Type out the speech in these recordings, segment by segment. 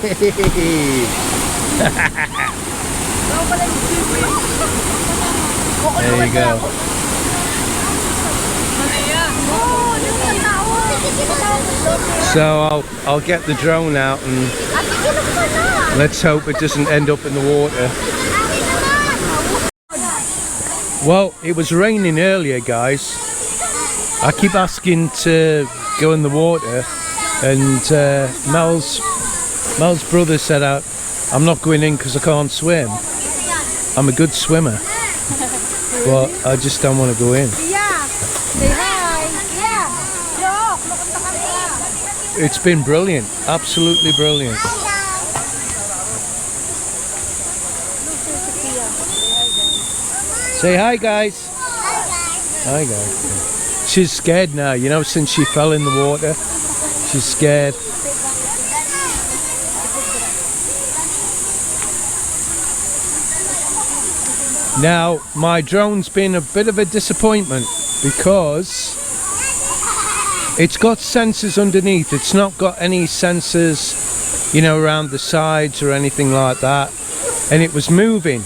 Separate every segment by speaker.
Speaker 1: There you go. So I'll get the drone out and let's hope it doesn't end up in the water. Well, it was raining earlier, guys. I keep asking to go in the water, and Mel's brother said I'm not going in because I can't swim. I'm a good swimmer, but I just don't want to go in. It's been brilliant, absolutely brilliant. Say hi, guys. Hi, guys. She's scared now, you know, since she fell in the water. She's scared. Now, my drone's been a bit of a disappointment because it's got sensors underneath. It's not got any sensors, you know, around the sides or anything like that. And it was moving.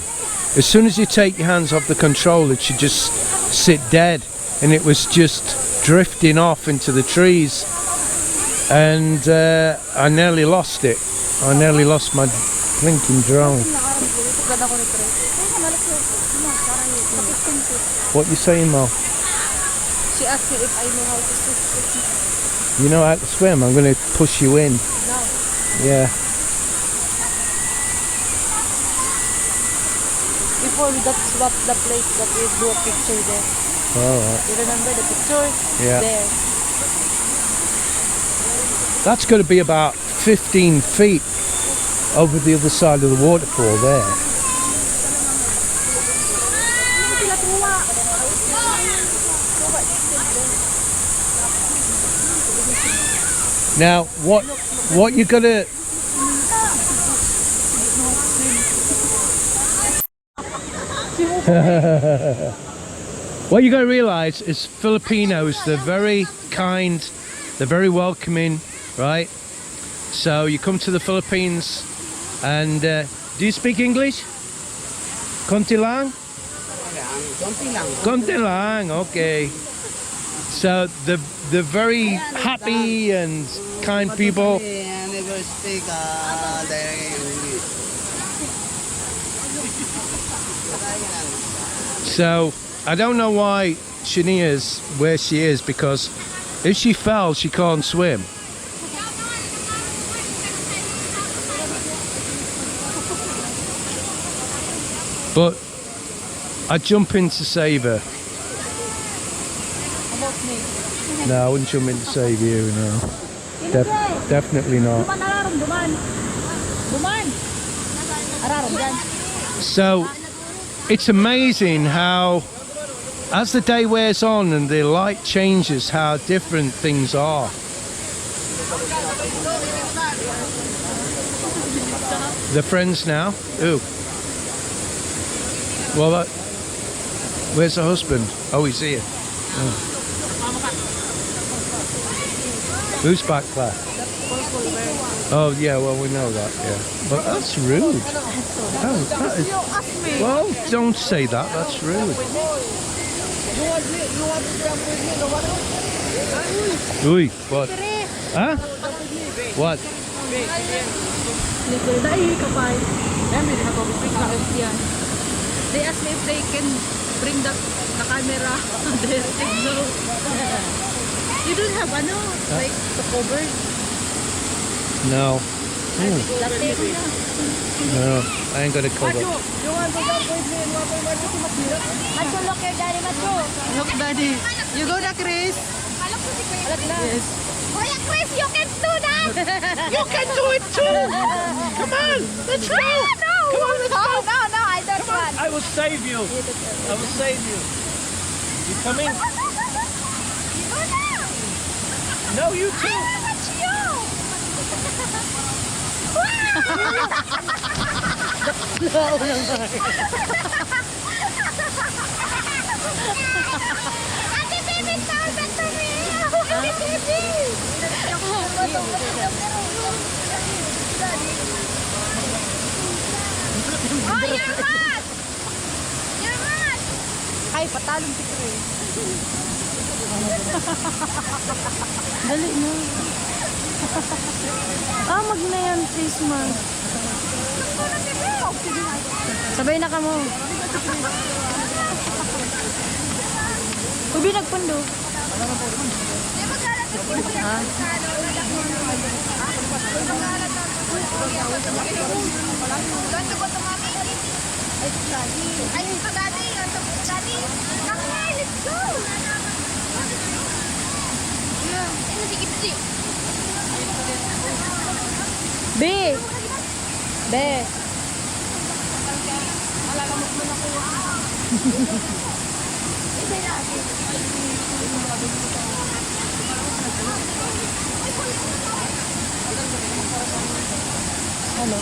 Speaker 1: As soon as you take your hands off the control, it should just sit dead. And it was just drifting off into the trees. And I nearly lost it. I nearly lost my blinking drone. What you saying, Mel?
Speaker 2: She asked me if I know how to swim.
Speaker 1: You know how to swim? I'm going to push you in.
Speaker 2: No.
Speaker 1: Yeah.
Speaker 2: Before that's what the place that we drew a picture there.
Speaker 1: Alright.
Speaker 2: You remember the picture?
Speaker 1: Yeah.
Speaker 2: There.
Speaker 1: That's going to be about 15 feet over the other side of the waterfall there. Now, what you gotta what you gotta realize is Filipinos, they're very kind, they're very welcoming, right? So you come to the Philippines and do you speak English? Konti lang? Konti lang, okay. So they're very happy and kind people.
Speaker 3: I never speak English.
Speaker 1: So I don't know why Shania is where she is, because if she fell, she can't swim. But I'd jump in to save her. No, I wouldn't jump in to save you, no. Definitely not. So, it's amazing how, as the day wears on and the light changes, how different things are. They're friends now? Ooh. Well, where's the husband? Oh, he's here. Oh. Who's back there? Oh yeah, well we know that, yeah. But that's rude. That is, well, don't say that, that's rude. Uy, what? Huh? What?
Speaker 2: They asked me if they can bring the camera there. No. You don't have like the cover?
Speaker 1: No. No, I ain't got a cover.
Speaker 2: You want to jump with me? Macho, look here, Daddy, Macho. Look, Daddy. You go na, Chris. Yes. Kuya Chris, you can do that!
Speaker 1: You can do it too! Come on, let's go!
Speaker 2: No!
Speaker 1: Come on, let's go!
Speaker 2: No, I don't want.
Speaker 1: I will save you. I will save you. You coming? No, you too.
Speaker 2: Oh, you're mad! You're mad! Ay, patalong si Chris. Dali na. Mag na yan, Christmas. Sabay na ka mo. Ubi nagpundo. Ha? B. B. Ano?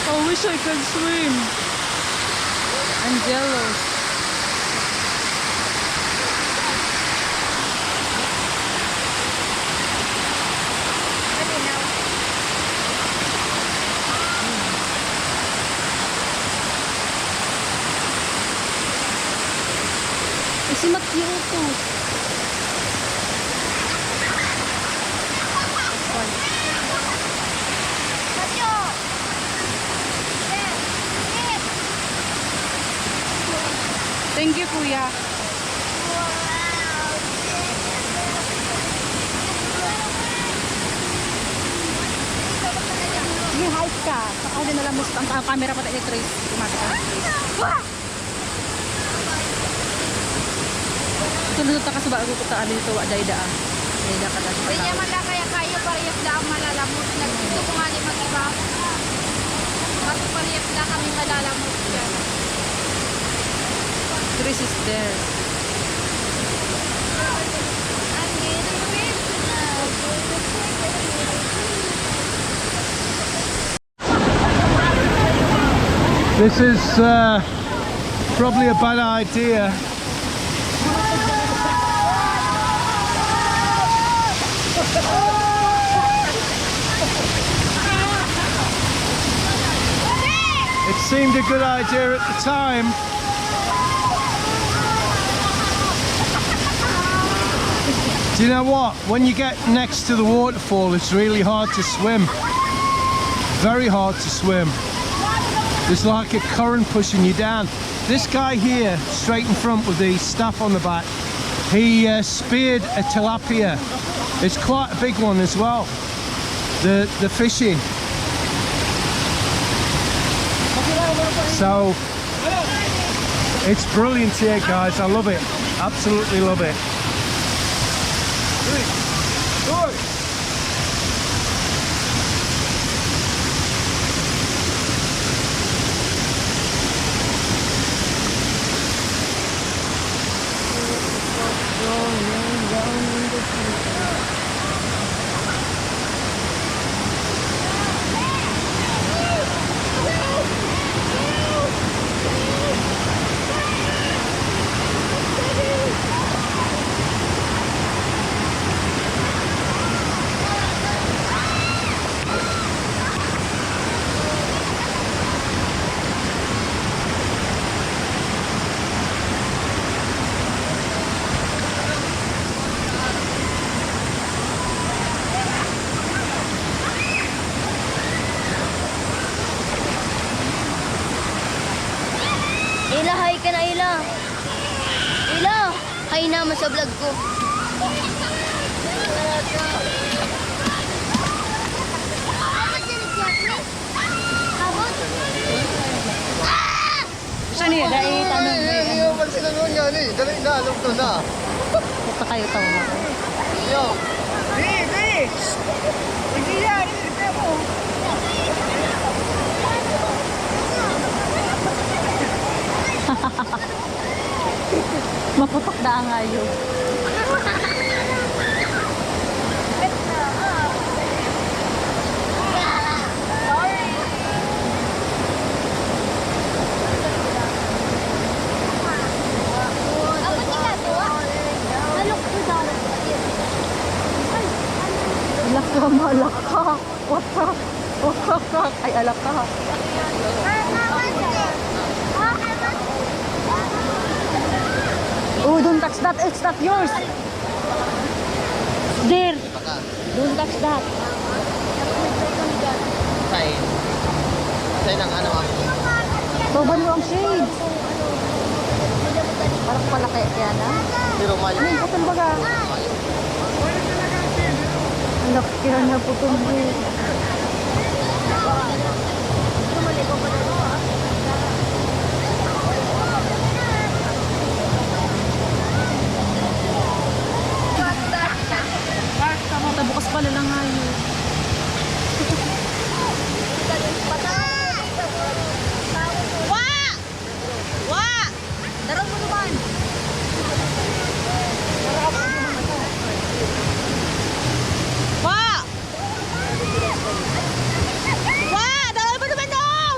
Speaker 2: I wish I could swim. I'm jealous. Si Matthew ko. Thank you, Kuya. Sige, hype ka. Ako din alam mo ang camera pa tayo ni Trace. Kumata ka. Tulunod ka sa bago ko taan dito. Dayda ah. Dayda ka dati.
Speaker 4: Hindi naman lang kaya kayo parehas na ang malalamot. Nagdito ko nga ni mag-iba. Mas parehas na kami malalamot dyan.
Speaker 2: Chris is there.
Speaker 1: This is probably a bad idea. It seemed a good idea at the time. Do you know what? When you get next to the waterfall, it's really hard to swim. Very hard to swim. There's like a current pushing you down. This guy here, straight in front with the staff on the back, he speared a tilapia. It's quite a big one as well. The fishing. So it's brilliant here, guys. I love it. Absolutely love it.
Speaker 2: Ay naman sa vlog ko.
Speaker 5: Saan niya? Dahil tanong mo.
Speaker 3: Hindi mo pansin naman yan eh. Dali na, alam ko na.
Speaker 5: Punta kayo tawa na.
Speaker 3: Yo.
Speaker 5: Maputok na ang ayo. Alak ka, malak ka. Watak. Ay, alak ka. Oh, don't touch that. It's not yours. There. Don't touch that.
Speaker 3: Sign. Sign ang ano ah.
Speaker 5: Tuban mo ang shades. Parang palaki yan, ha?
Speaker 3: Pero mayo.
Speaker 5: Ano yung putol baga? Alak kaya na putol mo. Bukas pala lang ngayon. Darang mo naman. Darang mo naman daw.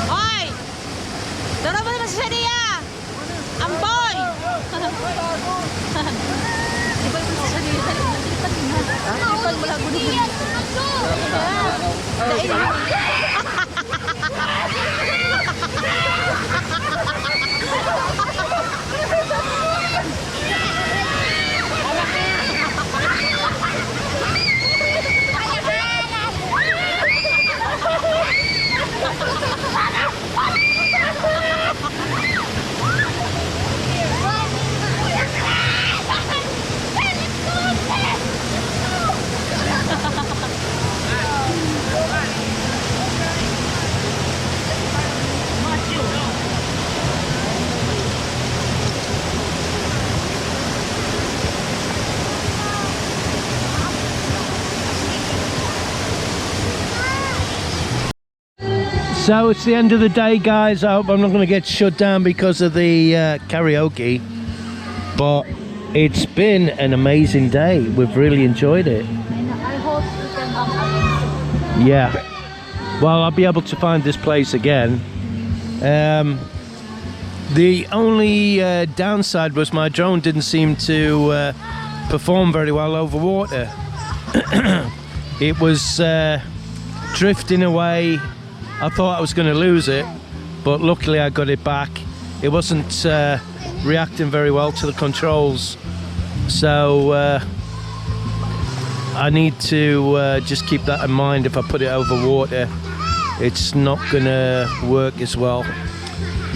Speaker 5: Hoy! Darang mo naman si Shadia. Amboy! Di ba si Shadia? Nalipad mo lang gulo.
Speaker 1: So it's the end of the day, guys. I hope I'm not going to get shut down because of the karaoke, but it's been an amazing day. We've really enjoyed it.
Speaker 5: I hope you can come again.
Speaker 1: Yeah, well, I'll be able to find this place again. The only downside was my drone didn't seem to perform very well over water. It was drifting away. I thought I was going to lose it, but luckily I got it back. It wasn't reacting very well to the controls, so I need to just keep that in mind. If I put it over water, it's not gonna work as well.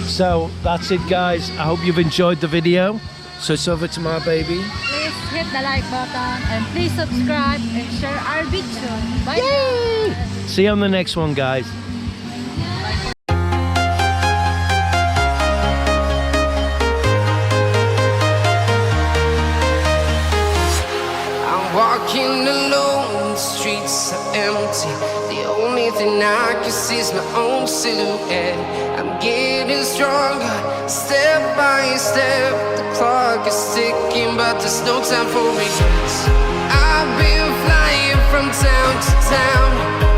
Speaker 1: So that's it, guys. I hope you've enjoyed the video. So it's over to my baby.
Speaker 5: Please hit the like button and please subscribe and share our video. Bye.
Speaker 1: Yay! See you on the next one, guys.
Speaker 6: Walking alone, the streets are empty. The only thing I can see is my own silhouette. I'm getting stronger, step by step. The clock is ticking, but there's no time for regrets. I've been flying from town to town.